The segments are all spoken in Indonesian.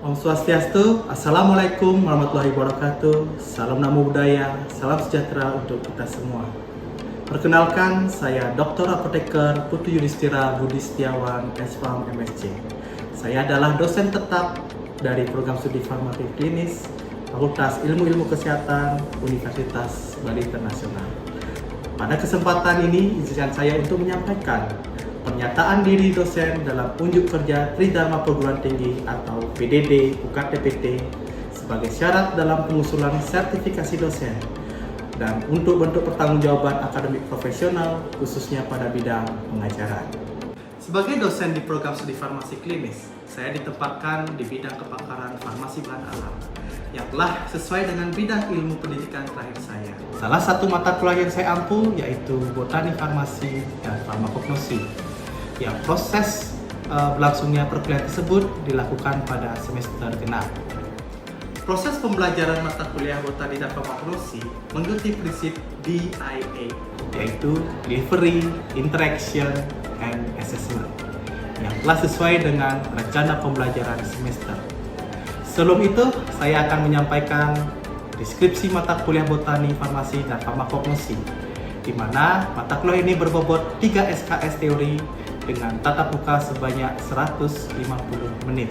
Om Swastiastu, Assalamualaikum warahmatullahi wabarakatuh. Salam namo buddhaya, salam sejahtera untuk kita semua. Perkenalkan, saya Dr. Apoteker Putu Yudhistira Budi Setiawan, S.Pharm MSc. Saya adalah dosen tetap dari program studi farmasi klinis Fakultas Ilmu Kesehatan Universitas Bali Internasional. Pada kesempatan ini, izinkan saya untuk menyampaikan pernyataan diri dosen dalam unjuk kerja Tridharma Perguruan Tinggi atau PDD UKT-PT sebagai syarat dalam pengusulan sertifikasi dosen dan untuk bentuk pertanggungjawaban akademik profesional khususnya pada bidang pengajaran. Sebagai dosen di program studi farmasi klinis, saya ditempatkan di bidang kepakaran farmasi bahan alam yang telah sesuai dengan bidang ilmu pendidikan terakhir saya. Salah satu mata kuliah yang saya ampu yaitu botani farmasi dan farmakognosi, yang proses berlangsungnya perkuliahan tersebut dilakukan pada semester genap. Proses pembelajaran mata kuliah botani dan farmakologi mengikuti prinsip DIA, yaitu Delivery, Interaction, and Assessment, yang telah sesuai dengan rencana pembelajaran semester. Sebelum itu, saya akan menyampaikan deskripsi mata kuliah botani, farmasi, dan farmakognosi, di mana mata kuliah ini berbobot 3 SKS teori dengan tatap muka sebanyak 150 menit.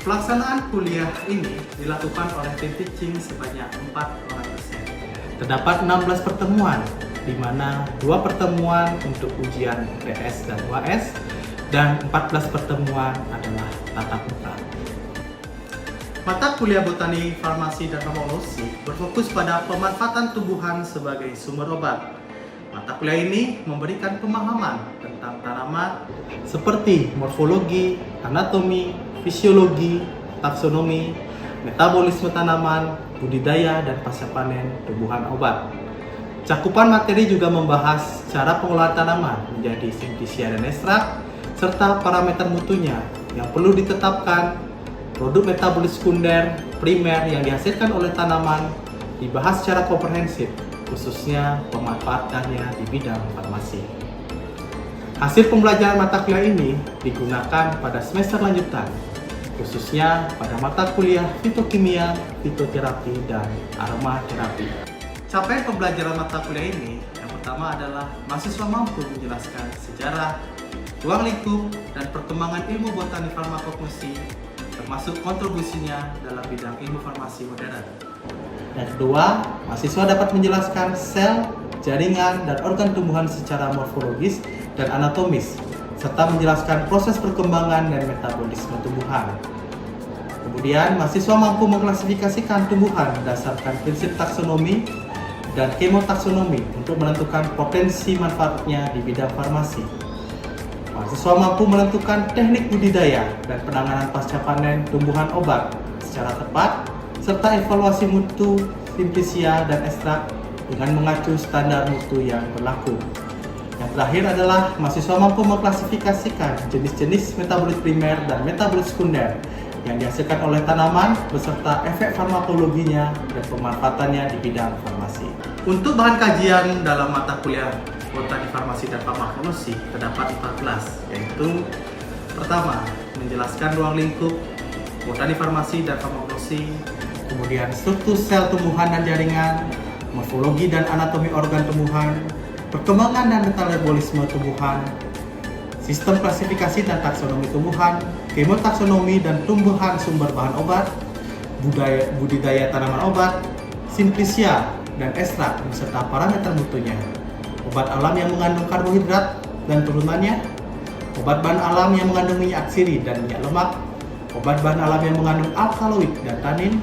Pelaksanaan kuliah ini dilakukan oleh tim teaching sebanyak 4 orang dosen. Terdapat 16 pertemuan, di mana 2 pertemuan untuk ujian PS dan UAS, dan 14 pertemuan adalah tatap muka. Mata kuliah botani, farmasi, dan farmakologi berfokus pada pemanfaatan tumbuhan sebagai sumber obat. Mata kuliah ini memberikan pemahaman tentang tanaman seperti morfologi, anatomi, fisiologi, taksonomi, metabolisme tanaman, budidaya, dan pasca panen tumbuhan obat. Cakupan materi juga membahas cara pengolahan tanaman menjadi simplisia dan ekstrak, serta parameter mutunya yang perlu ditetapkan, produk metabolis sekunder, primer yang dihasilkan oleh tanaman dibahas secara komprehensif, khususnya pemanfaatannya di bidang farmasi. Hasil pembelajaran mata kuliah ini digunakan pada semester lanjutan, khususnya pada mata kuliah fitokimia, fitoterapi, dan aromaterapi. Capaian pembelajaran mata kuliah ini yang pertama adalah mahasiswa mampu menjelaskan sejarah, ruang lingkup, dan perkembangan ilmu botani farmakognosi, termasuk kontribusinya dalam bidang ilmu farmasi modern. Dan kedua, mahasiswa dapat menjelaskan sel, jaringan, dan organ tumbuhan secara morfologis dan anatomis, serta menjelaskan proses perkembangan dan metabolisme tumbuhan. Kemudian, mahasiswa mampu mengklasifikasikan tumbuhan berdasarkan prinsip taksonomi dan kemotaksonomi untuk menentukan potensi manfaatnya di bidang farmasi. Mahasiswa mampu menentukan teknik budidaya dan penanganan pasca panen tumbuhan obat secara tepat, serta evaluasi mutu, simplisia, dan ekstrak dengan mengacu standar mutu yang berlaku. Yang terakhir adalah mahasiswa mampu mengklasifikasikan jenis-jenis metabolit primer dan metabolit sekunder yang dihasilkan oleh tanaman beserta efek farmakologinya dan pemanfaatannya di bidang farmasi. Untuk bahan kajian dalam mata kuliah botani, farmasi, dan farmakologi terdapat 14, yaitu pertama, menjelaskan ruang lingkup botani, farmasi, dan farmakologi, kemudian struktur sel tumbuhan dan jaringan, morfologi dan anatomi organ tumbuhan, perkembangan dan metabolisme tumbuhan, sistem klasifikasi dan taksonomi tumbuhan, kemotaksonomi dan tumbuhan sumber bahan obat, budidaya tanaman obat, simplisia dan ekstrak beserta parameter mutunya, obat alam yang mengandung karbohidrat dan turunannya, obat bahan alam yang mengandung minyak atsiri dan minyak lemak, obat bahan alam yang mengandung alkaloid dan tanin,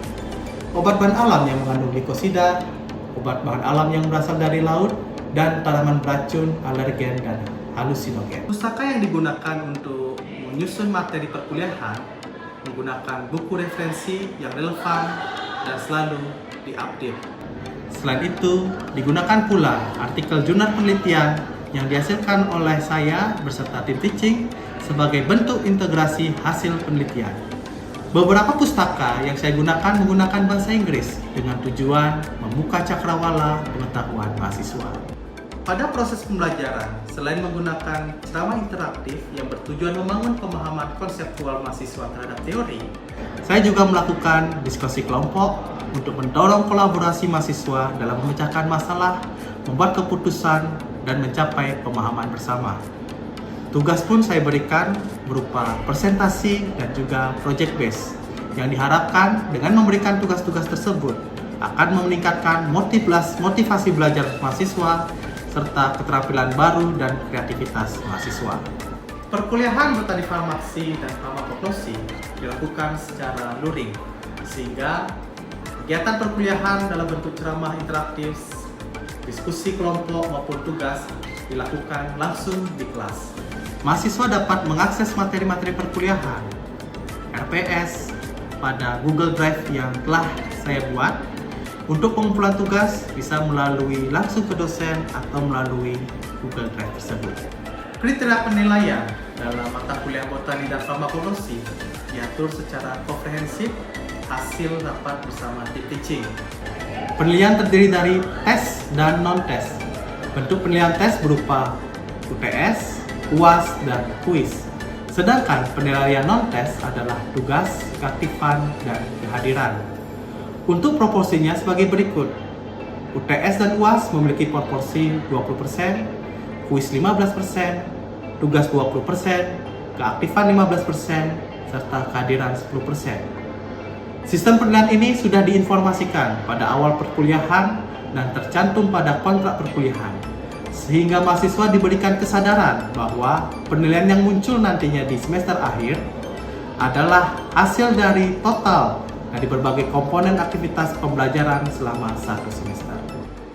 obat bahan alam yang mengandung glikosida, obat bahan alam yang berasal dari laut, dan tanaman beracun, alergen, dan halusinogen. Pustaka yang digunakan untuk menyusun materi perkuliahan menggunakan buku referensi yang relevan dan selalu diupdate. Selain itu, digunakan pula artikel jurnal penelitian yang dihasilkan oleh saya beserta tim teaching sebagai bentuk integrasi hasil penelitian. Beberapa pustaka yang saya gunakan menggunakan bahasa Inggris dengan tujuan membuka cakrawala pengetahuan mahasiswa. Pada proses pembelajaran, selain menggunakan ceramah interaktif yang bertujuan membangun pemahaman konseptual mahasiswa terhadap teori, saya juga melakukan diskusi kelompok untuk mendorong kolaborasi mahasiswa dalam memecahkan masalah, membuat keputusan, dan mencapai pemahaman bersama. Tugas pun saya berikan berupa presentasi dan juga project base, yang diharapkan dengan memberikan tugas-tugas tersebut akan meningkatkan motivasi belajar mahasiswa serta keterampilan baru dan kreativitas mahasiswa. Perkuliahan botani farmasi dan farmakognosi dilakukan secara luring, sehingga kegiatan perkuliahan dalam bentuk ceramah interaktif, diskusi kelompok maupun tugas dilakukan langsung di kelas. Mahasiswa dapat mengakses materi-materi perkuliahan RPS pada Google Drive yang telah saya buat. Untuk pengumpulan tugas bisa melalui langsung ke dosen atau melalui Google Drive tersebut. Kriteria penilaian dalam mata kuliah botani dan farmakologi diatur secara komprehensif hasil rapat bersama tim teaching. Penilaian terdiri dari tes dan non-tes. Bentuk penilaian tes berupa UTS, UAS, dan kuis. Sedangkan penilaian non-tes adalah tugas, keaktifan, dan kehadiran. Untuk proporsinya sebagai berikut. UTS dan UAS memiliki proporsi 20%, kuis 15%, tugas 20%, keaktifan 15%, serta kehadiran 10%. Sistem penilaian ini sudah diinformasikan pada awal perkuliahan dan tercantum pada kontrak perkuliahan, sehingga mahasiswa diberikan kesadaran bahwa penilaian yang muncul nantinya di semester akhir adalah hasil dari total dari berbagai komponen aktivitas pembelajaran selama satu semester.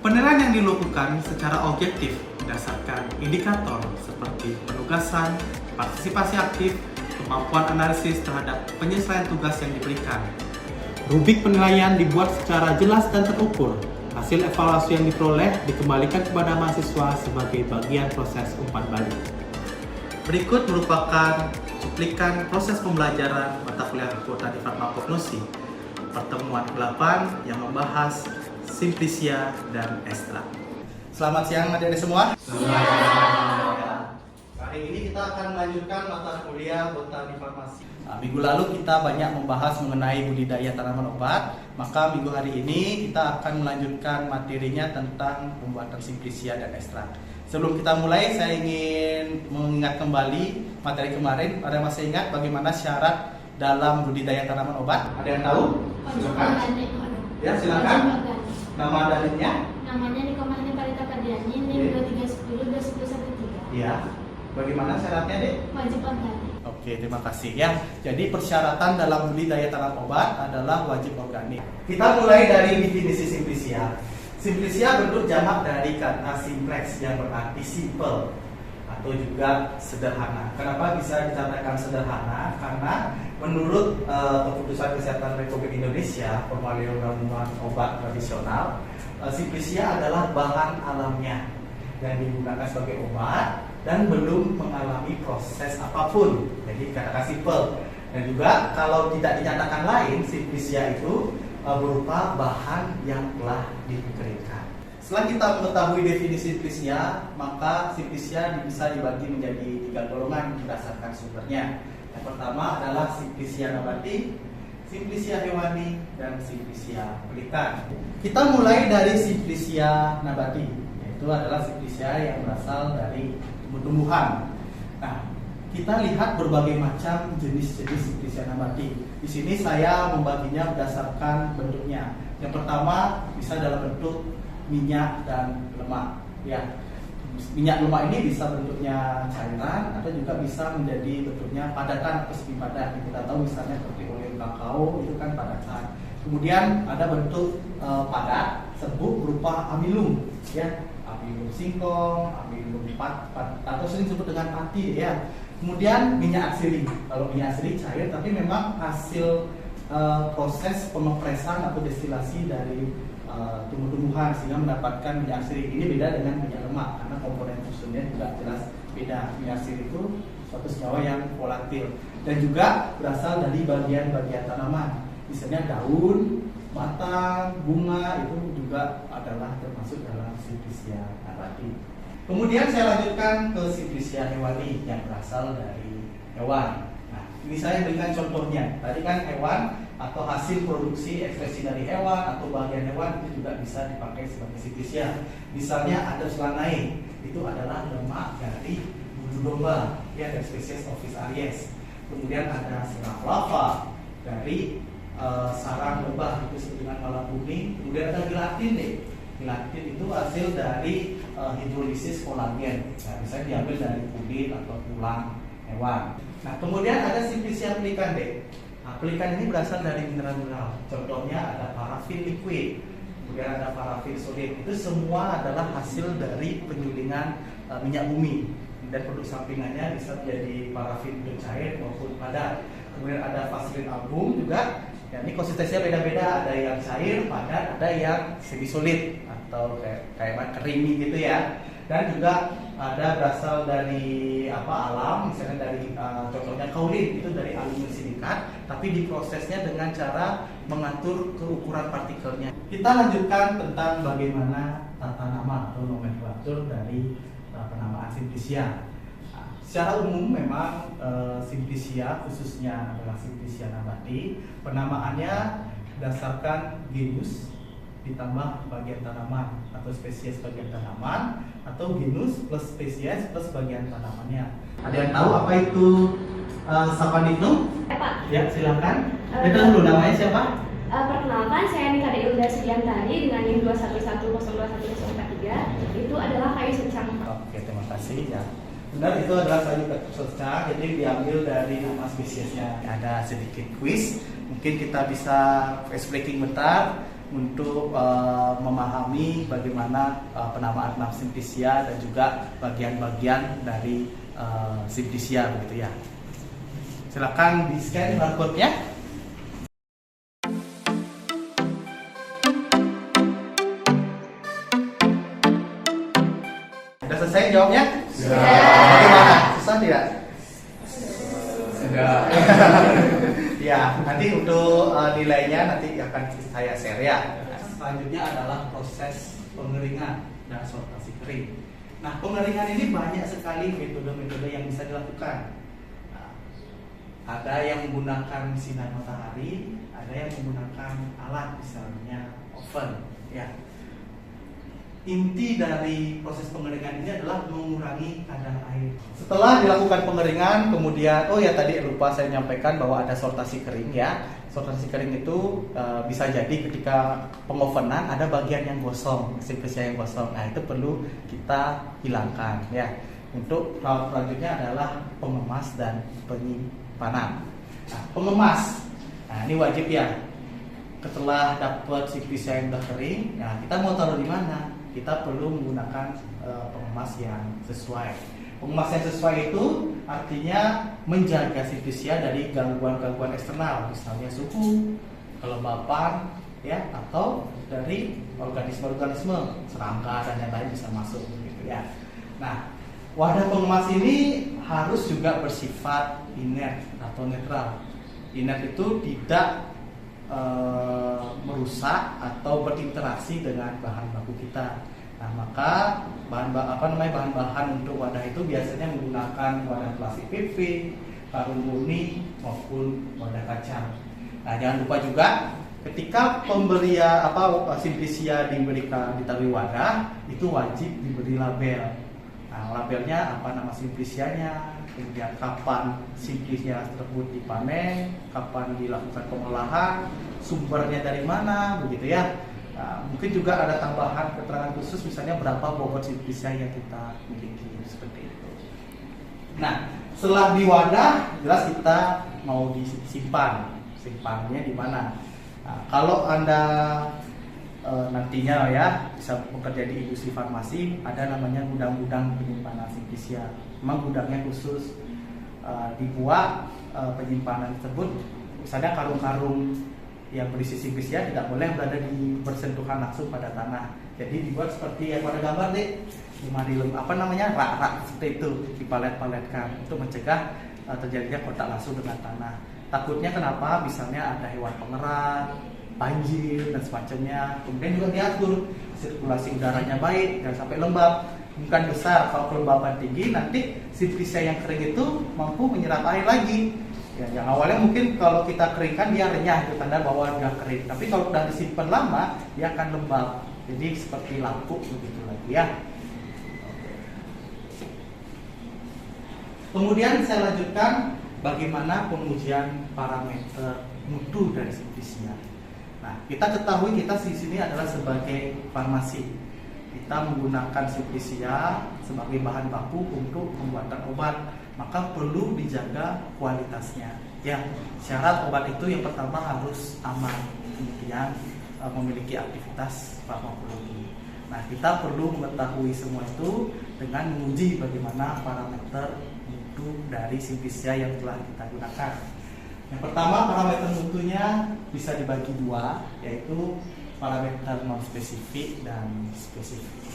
Penilaian yang dilakukan secara objektif berdasarkan indikator seperti penugasan, partisipasi aktif, kemampuan analisis terhadap penyelesaian tugas yang diberikan. Rubrik penilaian dibuat secara jelas dan terukur. Hasil evaluasi yang diperoleh dikembalikan kepada mahasiswa sebagai bagian proses umpan balik. Berikut merupakan cuplikan proses pembelajaran mata kuliah botani farmakognosi pertemuan ke-8 yang membahas simplisia dan ekstrak. Selamat siang adik-adik semua. Selamat. Hari ini kita akan melanjutkan mata kuliah botani farmasi. Minggu lalu kita banyak membahas mengenai budidaya tanaman obat, maka minggu hari ini kita akan melanjutkan materinya tentang pembuatan simplisia dan ekstrak. Sebelum kita mulai, saya ingin mengingat kembali materi kemarin. Ada masih ingat bagaimana syarat dalam budidaya tanaman obat? Ada yang tahu? Silakan. Ya, silakan. Nama dalilnya? Namanya di Komando Parita Kadiani, ini 2310 2113. Iya. Bagaimana syaratnya, Dek? Wajib organik. Oke, terima kasih ya. Jadi persyaratan dalam budidaya tanaman obat adalah wajib organik. Kita mulai dari definisi simplisia. Simplisia bentuk jamak dari kata simplex yang berarti simple atau juga sederhana. Kenapa bisa dikatakan sederhana? Karena menurut Keputusan Kesehatan Republik Indonesia, Formulir Ramuan Obat Tradisional, simplisia adalah bahan alamiah yang digunakan sebagai obat dan belum mengalami proses apapun. Jadi katakan simple. Dan juga kalau tidak dinyatakan lain, simplisia itu berupa bahan yang telah dikeringkan. Setelah kita mengetahui definisi simplisia, maka simplisia bisa dibagi menjadi 3 golongan berdasarkan sumbernya. Yang pertama adalah simplisia nabati, simplisia hewani, dan simplisia pelikan. Kita mulai dari simplisia nabati, yaitu adalah simplisia yang berasal dari tumbuh-tumbuhan. Nah, kita lihat berbagai macam jenis-jenis simplisia nabati. Di sini saya membaginya berdasarkan bentuknya. Yang pertama bisa dalam bentuk minyak dan lemak. Ya, minyak lemak ini bisa bentuknya cairan atau juga bisa menjadi bentuknya padatan atau semi padat. Kita tahu misalnya seperti oleh kakao itu kan padatan. Kemudian ada bentuk padat serbuk berupa amilum, ya, amilum singkong, amilum atau sering disebut dengan pati, ya. Kemudian minyak atsiri. Kalau minyak atsiri cair, tapi memang hasil proses pengopresan atau destilasi dari tumbuh-tumbuhan sehingga mendapatkan minyak atsiri. Ini beda dengan minyak lemak karena komponen susunnya juga jelas beda. Minyak atsiri itu suatu senyawa yang volatil dan juga berasal dari bagian-bagian tanaman. Misalnya daun, batang, bunga itu juga adalah termasuk dalam simplisia nabati. Kemudian saya lanjutkan ke Simplicia hewani yang berasal dari hewan. Nah, ini saya berikan contohnya. Tadi kan hewan atau hasil produksi ekspresi dari hewan atau bagian hewan itu juga bisa dipakai sebagai Simplicia. Misalnya ada selanai, itu adalah lemak dari bulu domba, ya, dari spesies Ovis aries. Kemudian ada serat lava dari sarang lebah, itu disebut dengan malam kuning. Kemudian ada gelatin deh. Gelatin itu hasil dari hidrolisis kolagen. Nah, bisa diambil dari kulit atau tulang hewan. Nah, kemudian ada Simplicia pelikan deh. Nah, pelikan ini berasal dari mineral-mineral. Contohnya ada parafin liquid, kemudian ada parafin solid. Itu semua adalah hasil dari penyulingan minyak bumi. Dan produk sampingannya bisa menjadi parafin cair maupun padat. Kemudian ada vaselin album juga. Ya, ini konsistensinya beda-beda. Ada yang cair, padat, ada yang semi solid atau kayak creamy gitu ya. Dan juga ada berasal dari alam, misalnya dari contohnya kaolin, itu dari aluminium silikat, tapi diprosesnya dengan cara mengatur keukuran partikelnya. Kita lanjutkan tentang bagaimana tata nama atau nomenklatur dari penamaan Simplicia. Nah, secara umum memang Simplicia khususnya adalah Simplicia nabati, penamaannya berdasarkan genus ditambah bagian tanaman atau spesies bagian tanaman, atau genus plus spesies plus bagian tanamannya. Ada yang tahu apa itu Sapandignum? Pak. Ya, silakan. Kita dulu, namanya siapa? Perkenalkan, saya Nika Deilda Sudiantari dengan NIM 211021043. Itu adalah kayu secang. Oke, terima kasih ya. Benar, itu adalah kayu secang, jadi diambil dari nama spesiesnya. Ada sedikit quiz, mungkin kita bisa flashbacking bentar untuk memahami bagaimana penamaan nama Simplicia dan juga bagian-bagian dari Simplicia begitu ya. Silakan di scan barcode-nya. Sudah selesai jawabnya? Sudah. Bagaimana? Susah tidak? Sudah. Ya, nanti untuk nilainya nanti akan saya share ya. Selanjutnya adalah proses pengeringan dan sortasi kering. Nah, pengeringan ini banyak sekali metode-metode yang bisa dilakukan. Nah, ada yang menggunakan sinar matahari, ada yang menggunakan alat misalnya oven. Ya. Inti dari proses pengeringan ini adalah mengurangi kadar air. Setelah dilakukan pengeringan, kemudian tadi lupa saya menyampaikan bahwa ada sortasi kering ya. Sortasi kering itu bisa jadi ketika pengovenan ada bagian yang gosong, Simplicia yang gosong. Nah, itu perlu kita hilangkan ya. Untuk tahap selanjutnya adalah pengemas dan penyimpanan. Nah, pengemas. Nah, ini wajib ya. Setelah dapat Simplicia yang sudah kering, nah kita mau taruh di mana? Kita perlu menggunakan pengemas yang sesuai. Pengemas yang sesuai itu artinya menjaga Simplicia dari gangguan-gangguan eksternal, misalnya suhu, kelembapan, ya, atau dari organisme-organisme, serangga dan yang lain bisa masuk, gitu ya. Nah, wadah pengemas ini harus juga bersifat inert atau netral. Inert itu tidak merusak atau berinteraksi dengan bahan baku kita. Nah, maka bahan-bahan untuk wadah itu biasanya menggunakan wadah plastik PP, karung murni maupun wadah kaca. Nah, jangan lupa juga ketika pemberian Simplicia ditaruh wadah itu wajib diberi label. Nah, labelnya apa nama Simplicianya, kemudian kapan Simplicia tersebut dipanen, kapan dilakukan pengolahan, sumbernya dari mana, begitu ya. Nah, mungkin juga ada tambahan keterangan khusus, misalnya berapa bobot Simplicia yang kita miliki, seperti itu. Nah, setelah di wadah, jelas kita mau disimpan, simpannya di mana. Nah, kalau Anda nantinya ya bisa bekerja di industri farmasi, ada namanya gudang-gudang penyimpanan Simplicia. Memang gudangnya khusus dibuat penyimpanan tersebut. Misalnya karung-karung yang berisi Simplicia tidak boleh berada bersentuhan langsung pada tanah. Jadi dibuat seperti yang pada gambar deh, rak-rak seperti itu, dipalet-paletkan untuk mencegah terjadinya kontak langsung dengan tanah. Takutnya kenapa? Misalnya ada hewan pengerat, banjir dan semacamnya. Kemudian juga diatur sirkulasi udaranya baik, jangan sampai lembab. bukan besar. Kalau kelembaban tinggi, nanti simplicia yang kering itu mampu menyerap air lagi. Ya, yang awalnya mungkin kalau kita keringkan dia renyah, itu tanda bahwa dia kering. Tapi kalau sudah disimpan lama, dia akan lembab. Jadi seperti lampu begitu lagi ya. Kemudian saya lanjutkan bagaimana pengujian parameter mutu dari simplicia. Nah, kita ketahui kita di sini adalah sebagai farmasi. Kita menggunakan simplicia sebagai bahan baku untuk pembuatan obat, maka perlu dijaga kualitasnya. Ya, syarat obat itu yang pertama harus aman, kemudian memiliki aktivitas farmakologi. Nah, kita perlu mengetahui semua itu dengan menguji bagaimana parameter mutu dari simplicia yang telah kita gunakan. Yang pertama, parameter mutunya bisa dibagi dua, yaitu parameter non spesifik dan spesifik,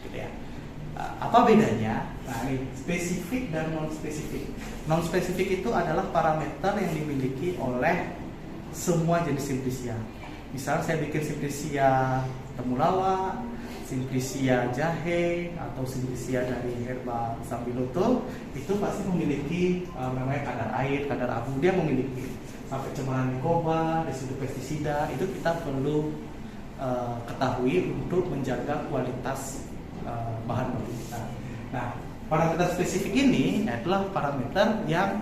gitu ya. Apa bedanya? Nah, ini spesifik dan non spesifik. Non spesifik itu adalah parameter yang dimiliki oleh semua jenis simplicia. Misal saya bikin simplicia temulawak, simplicia jahe, atau simplicia dari herba sambiloto, itu pasti memiliki namanya kadar air, kadar abu, dia memiliki sampai cemaran mikroba, residu pestisida. Itu kita perlu ketahui untuk menjaga kualitas bahan baku kita. Nah, parameter spesifik ini adalah parameter yang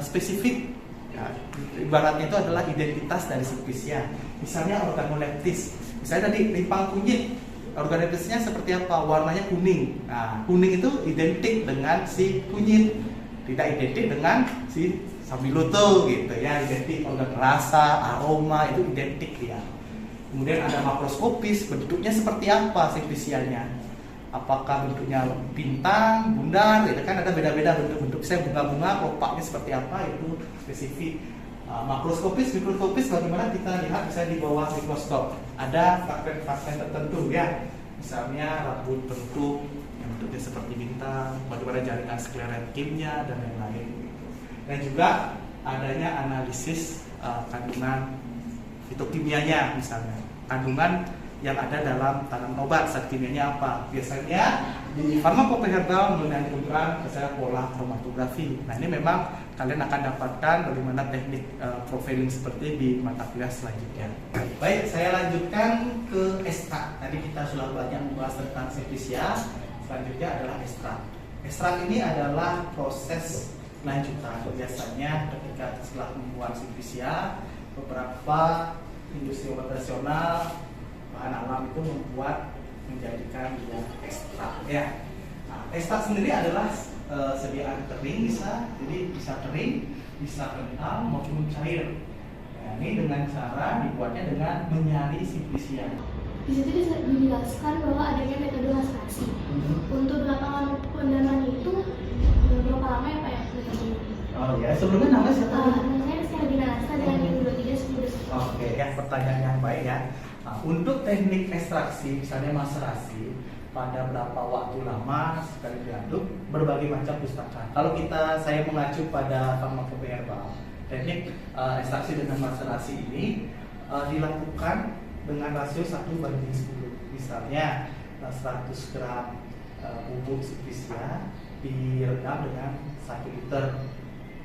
spesifik. Ya, ibaratnya itu adalah identitas dari simplicia. Misalnya organoleptis. Misalnya tadi limpang kunyit, organoleptisnya seperti apa? Warnanya kuning. Nah, kuning itu identik dengan si kunyit, tidak identik dengan si sambiloto gitu ya. Identik organ rasa, aroma itu identik ya. Kemudian ada makroskopis, bentuknya seperti apa simplicianya? Apakah bentuknya bintang, bundar, itu kan ada beda-beda bentuk-bentuk. Saya bunga-bunga, kelopaknya seperti apa, itu spesifik. Makroskopis, mikroskopis, bagaimana kita lihat bisa di bawah mikroskop. Ada fragmen-fragmen tertentu ya. Misalnya rambut bentuk yang bentuknya seperti bintang, bagaimana jaringan sklerotiknya dan lain-lain. Dan juga adanya analisis kandungan fitokimianya, misalnya kandungan yang ada dalam tanaman obat, zat kimianya apa. Biasanya di farmakope herbal menggunakan misalnya pola kromatografi. Nah, ini memang kalian akan dapatkan bagaimana teknik profiling seperti di mata kuliah selanjutnya. Baik, saya lanjutkan ke ekstrak. Tadi kita sudah banyak membahas tentang simplicia. Selanjutnya adalah ekstrak. Ekstrak ini adalah proses lanjutan. Biasanya ketika setelah membuat simplicia, beberapa industri obat tradisional bahan alam itu membuat menjadikan dia ekstrak ya. Nah, ekstrak sendiri adalah sediaan kering jadi bisa kering, bisa kental maupun cair. Nah, ini dengan cara dibuatnya dengan menyari simplicia. Di situ dijelaskan bahwa adanya metode lastrasi. Untuk lapangan pendanaan itu berapa lama ya Pak ya? Oh ya, sebelumnya namanya siapa? Namanya Sardina Lasta dengan NIM 2310. Oke, ya pertanyaan yang baik ya. Nah, untuk teknik ekstraksi, misalnya maserasi, pada berapa waktu lama sekali diaduk, berbagai macam pustaka. Kalau saya mengacu pada farmakope herbal, teknik ekstraksi dengan maserasi ini dilakukan dengan rasio 1:10. Misalnya 100 gram bubuk simplicia direndam dengan 1 liter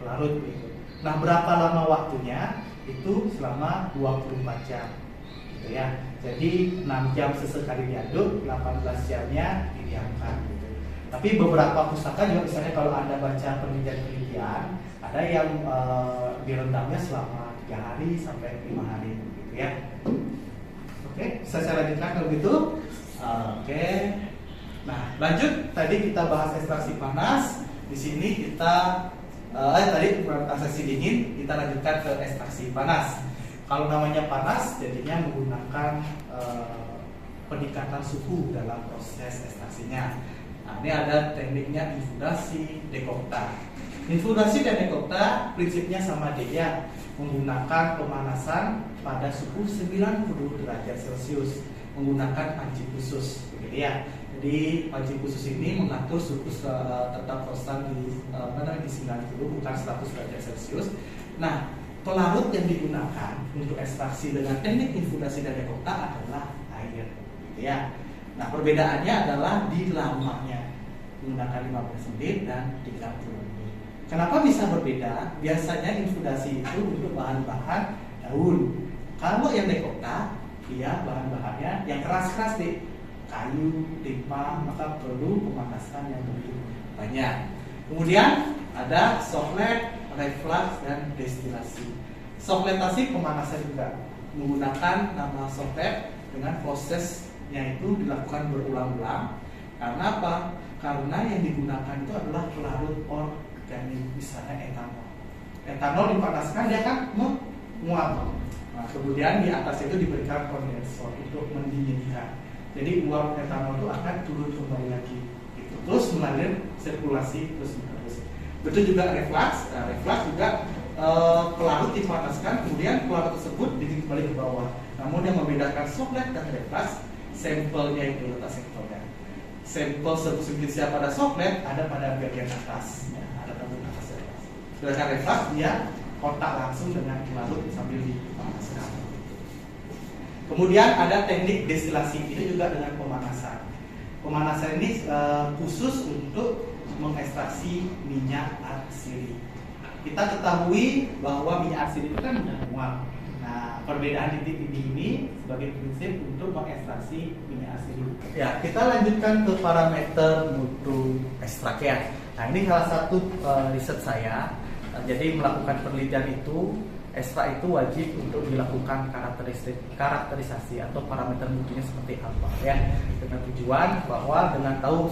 larut begitu. Nah, berapa lama waktunya? Itu selama 24 jam. Gitu ya. Jadi 6 jam sesekali diaduk, 18 jamnya didiamkan gitu. Tapi beberapa pustaka juga, misalnya kalau Anda baca penelitian, ada yang direndamnya selama 3 hari sampai 5 hari gitu ya. Oke, bisa saya lanjutkan kalau gitu. Oke. Nah, lanjut tadi kita bahas ekstraksi panas. Di sini kita tadi ekstraksi dingin, kita lanjutkan ke ekstraksi panas. Kalau namanya panas, jadinya menggunakan peningkatan suhu dalam proses ekstraksinya. Nah, ini ada tekniknya infudasi, dekokta. Infudasi dan dekokta prinsipnya sama dia, menggunakan pemanasan pada suhu 90 derajat Celcius menggunakan panci khusus, begitu ya. Jadi panci khusus ini mengatur suhu tetap konstan di 90 bukan 100 derajat Celcius. Nah, pelarut yang digunakan untuk ekstraksi dengan teknik infudasi dan dekokta adalah air, gitu ya. Nah, perbedaannya adalah di lamanya. menggunakan 15 menit dan 30 menit. Kenapa bisa berbeda? Biasanya infudasi itu untuk bahan-bahan daun. Kalau yang dekokta, dia bahan-bahannya yang keras-keras nih, kayu, timpa, maka perlu pemanasan yang lebih banyak. Kemudian ada soflet, reflux, dan destilasi. Sofletasi pemanasan juga menggunakan nama soflet dengan prosesnya itu dilakukan berulang-ulang. Karena apa? Karena yang digunakan itu adalah pelarut organik, misalnya etanol. Etanol dipanaskan dia akan menguap. Nah, kemudian di atas itu diberikan kondensor untuk mendinginkan. Jadi uap etanol itu akan turun kembali lagi. Gitu. Terus mengalir sirkulasi terus menerus. Betul juga reflux. Nah, reflux juga pelarut dipanaskan, kemudian pelarut tersebut dingin kembali ke bawah. Namun yang membedakan soflet dan reflux, sampelnya itu letak sampelnya. Sampel substansia pada soflet ada pada bagian atas, ya, ada tabung atas. Sedangkan reflux dia kontak langsung dengan pelarut sambil dipanaskan. Kemudian ada teknik destilasi, ini juga dengan pemanasan. Pemanasan ini khusus untuk mengekstraksi minyak arsiri. Kita ketahui bahwa minyak arsiri itu kan mudah menguap. Nah, perbedaan titik ini sebagai prinsip untuk mengekstraksi minyak arsiri. Ya, kita lanjutkan ke parameter mutu ekstrak ya. Nah, ini salah satu riset saya. Jadi melakukan penelitian itu, ekstrak itu wajib untuk dilakukan karakterisasi atau parameter mutunya seperti apa ya, dengan tujuan bahwa dengan tahu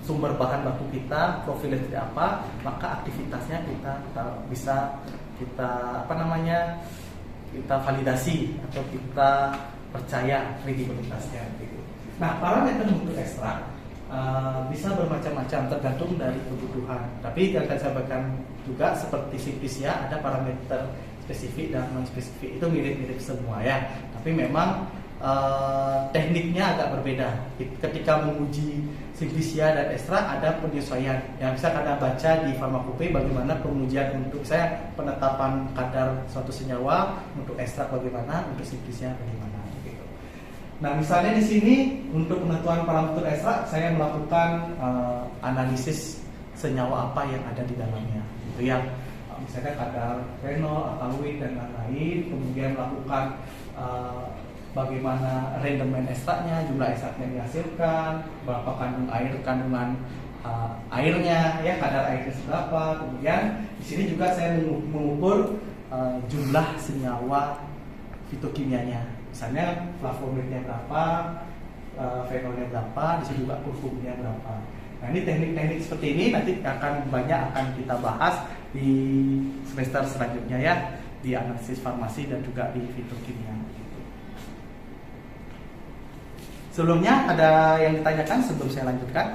sumber bahan baku kita, profilnya seperti apa, maka aktivitasnya kita bisa kita validasi atau kita percaya kredibilitasnya gitu. Nah, parameter mutu ekstrak bisa bermacam-macam tergantung dari kebutuhan. Tapi yang saya sampaikan juga seperti Simplicia ada parameter spesifik dan non spesifik, itu mirip-mirip semua ya. Tapi memang tekniknya agak berbeda. Ketika menguji Simplicia dan ekstrak ada penyesuaian. Yang bisa Anda baca di farmakope bagaimana pengujian untuk saya penetapan kadar suatu senyawa, untuk ekstrak bagaimana, untuk Simplicia bagaimana. Gitu. Nah, misalnya di sini untuk penentuan parameter ekstrak saya melakukan analisis senyawa apa yang ada di dalamnya. Itu yang misalnya kadar fenol, alkaloid dan lain-lain, kemudian melakukan bagaimana rendemen ekstraknya, jumlah ekstraknya yang dihasilkan, berapa kandungan airnya, ya kadar airnya berapa. Kemudian di sini juga saya mengukur jumlah senyawa fitokimianya, misalnya flavonoidnya berapa, fenolnya berapa, di sini juga kurkumnya berapa. Nah, ini teknik-teknik seperti ini nanti akan kita bahas di semester selanjutnya ya, di analisis farmasi dan juga di fitokimia. Sebelumnya ada yang ditanyakan sebelum saya lanjutkan?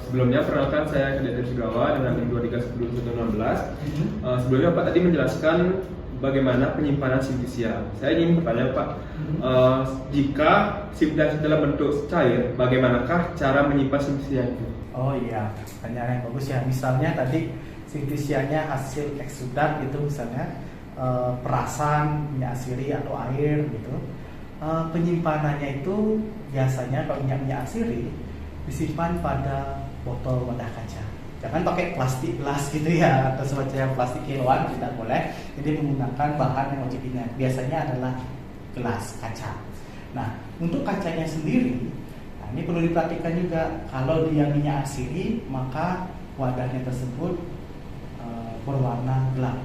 Sebelumnya perkenalkan saya Kedete Sugawa dengan NIM 231016. Sebelumnya Pak tadi menjelaskan bagaimana penyimpanan Simplicia. Saya ingin bertanya Pak, jika Simplicia dalam bentuk cair, bagaimanakah cara menyimpan Simplicia itu? Oh iya, pertanyaan yang bagus ya. Misalnya tadi Simplicianya hasil eksudat gitu, misalnya perasan minyak asiri atau air gitu. Penyimpanannya itu biasanya kalau minyak asiri disimpan pada botol wadah kaca. Jangan pakai plastik gelas gitu ya, atau semacam plastik kiloan, tidak boleh. Jadi menggunakan bahan yang wajib ingat. Biasanya adalah gelas kaca. Nah, untuk kacanya sendiri, nah ini perlu diperhatikan juga. Kalau dia minyak asiri, maka wadahnya tersebut berwarna gelap,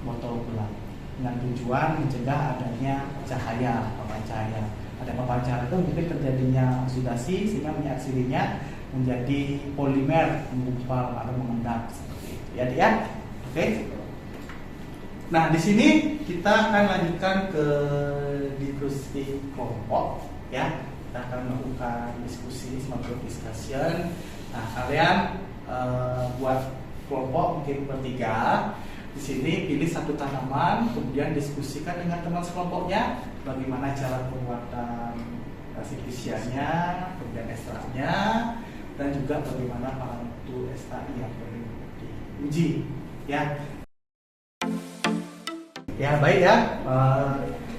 botol gelap, dengan tujuan mencegah adanya cahaya, paparan cahaya. Ada paparan cahaya itu mungkin terjadinya oksidasi sehingga minyak asirinya menjadi polimer, menggumpal atau mengendap seperti itu. Ya, oke. Nah, di sini kita akan lanjutkan ke diskusi kelompok, ya. Kita akan melakukan diskusi, small discussion. Nah, kalian buat kelompok mungkin bertiga. Di sini pilih satu tanaman, kemudian diskusikan dengan teman sekelompoknya bagaimana cara pembuatan Simplicianya, kemudian ekstraknya, dan juga bagaimana parameter ekstrak yang perlu diuji. Ya, baik ya.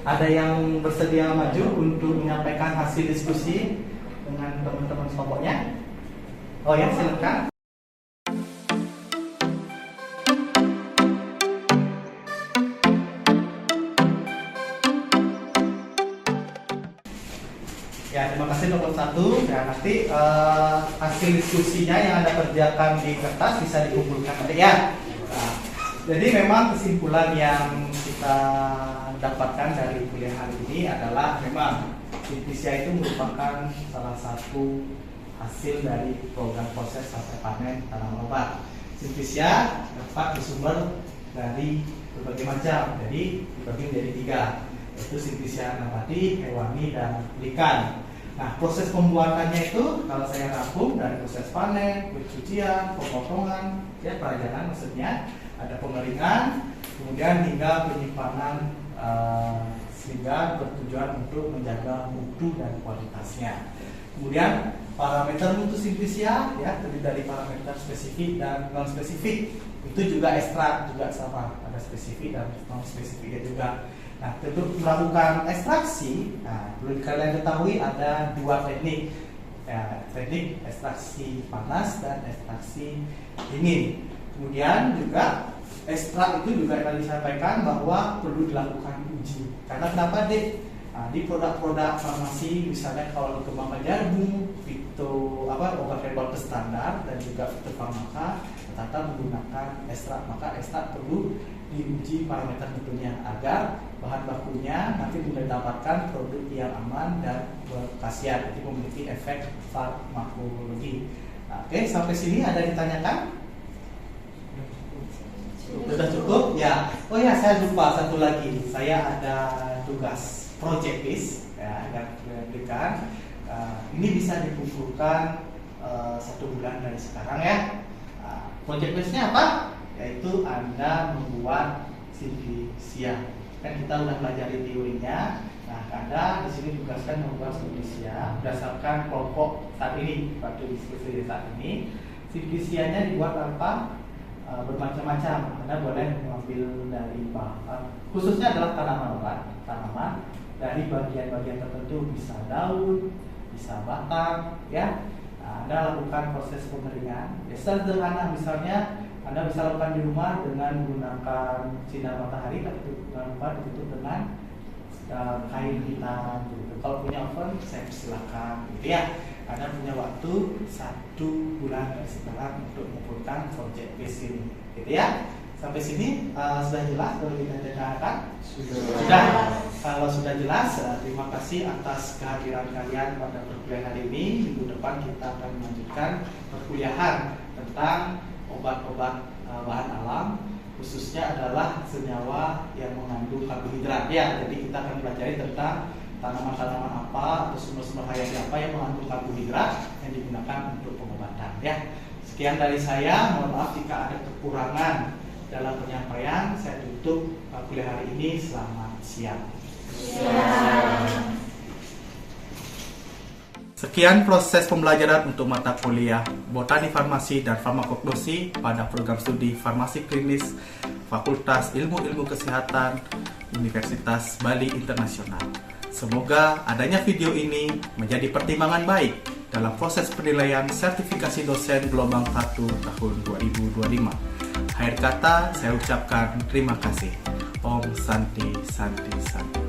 Ada yang bersedia maju untuk menyampaikan hasil diskusi dengan teman-teman sekelompoknya? Oh ya, silakan. satu ya, nanti hasil diskusinya yang Anda kerjakan di kertas bisa dikumpulkan nanti ya. Nah, jadi memang kesimpulan yang kita dapatkan dari kuliah hari ini adalah memang Synthesia itu merupakan salah satu hasil dari program proses sampai panen tanaman obat. Synthesia dapat bersumber dari berbagai macam, jadi dibagi menjadi 3, yaitu Synthesia nabati, hewani, dan ikan. Nah, proses pembuatannya itu kalau saya rangkum dari proses panen, pencucian, pemotongan, ya perajanan maksudnya, ada pengeringan, kemudian hingga penyimpanan sehingga bertujuan untuk menjaga mutu dan kualitasnya. Kemudian parameter mutu Synthesia ya terdiri dari parameter spesifik dan non spesifik. Itu juga ekstrak juga sama, ada spesifik dan non spesifiknya juga. Nah, untuk melakukan ekstraksi, nah, perlu kalian ketahui ada 2 teknik, ya, teknik ekstraksi panas dan ekstraksi dingin. Kemudian juga ekstrak itu juga akan disampaikan bahwa perlu dilakukan uji. Karena kenapa dek? Nah, di produk-produk farmasi, misalnya kalau dikembangkan jagung, obat herbal standar dan juga fitofarmaka, ternyata menggunakan ekstrak, maka ekstrak perlu diuji parameter mutunya agar bahan bakunya nanti mendapatkan produk yang aman dan berkhasiat, jadi memiliki efek farmakologi. Nah, oke, sampai sini ada ditanyakan? Sudah cukup? Ya. Oh ya, saya lupa satu lagi. Saya ada tugas project base ya, agar diberikan. Ini bisa dikumpulkan 1 bulan dari sekarang ya. Project base-nya apa? Yaitu Anda membuat Synthesia. Kan kita udah pelajari teorinya. Nah, Anda di sini tugaskan membuat Synthesia berdasarkan kelompok saat ini, pada diskusi saat ini. Synthesia-nya dibuat apa? Bermacam-macam. Anda boleh mengambil dari bahan, khususnya adalah tanaman obat, tanaman dari bagian-bagian tertentu, bisa daun, bisa batang, ya. Nah, Anda lakukan proses pengeringan. Ya, sederhana misalnya Anda bisa lakukan di rumah dengan menggunakan sinar matahari, tapi jangan lupa ditutup dengan kain hitam. Gitu. Kalau punya oven, saya persilakan, gitu ya. Anda punya waktu 1 bulan dari sekarang untuk mengumpulkan project base ini, gitu ya. Sampai sini sudah jelas kalau kita dengarkan? Sudah. Kalau sudah jelas, terima kasih atas kehadiran kalian pada perkuliahan hari ini. Minggu depan kita akan melanjutkan perkuliahan tentang obat-obat bahan alam, khususnya adalah senyawa yang mengandung karbohidrat. Ya, jadi kita akan belajar tentang tanaman-tanaman apa atau sumber-sumber hayati apa yang mengandung karbohidrat yang digunakan untuk pengobatan. Ya, sekian dari saya. Mohon maaf jika ada kekurangan dalam penyampaian. Saya tutup kuliah hari ini. Selamat siang. Sekian proses pembelajaran untuk mata kuliah Botani Farmasi dan Farmakognosi pada program studi Farmasi Klinis Fakultas Ilmu-Ilmu Kesehatan Universitas Bali Internasional. Semoga adanya video ini menjadi pertimbangan baik dalam proses penilaian sertifikasi dosen gelombang 1 tahun 2025. Akhir kata, saya ucapkan terima kasih. Om Santi Santi Santi.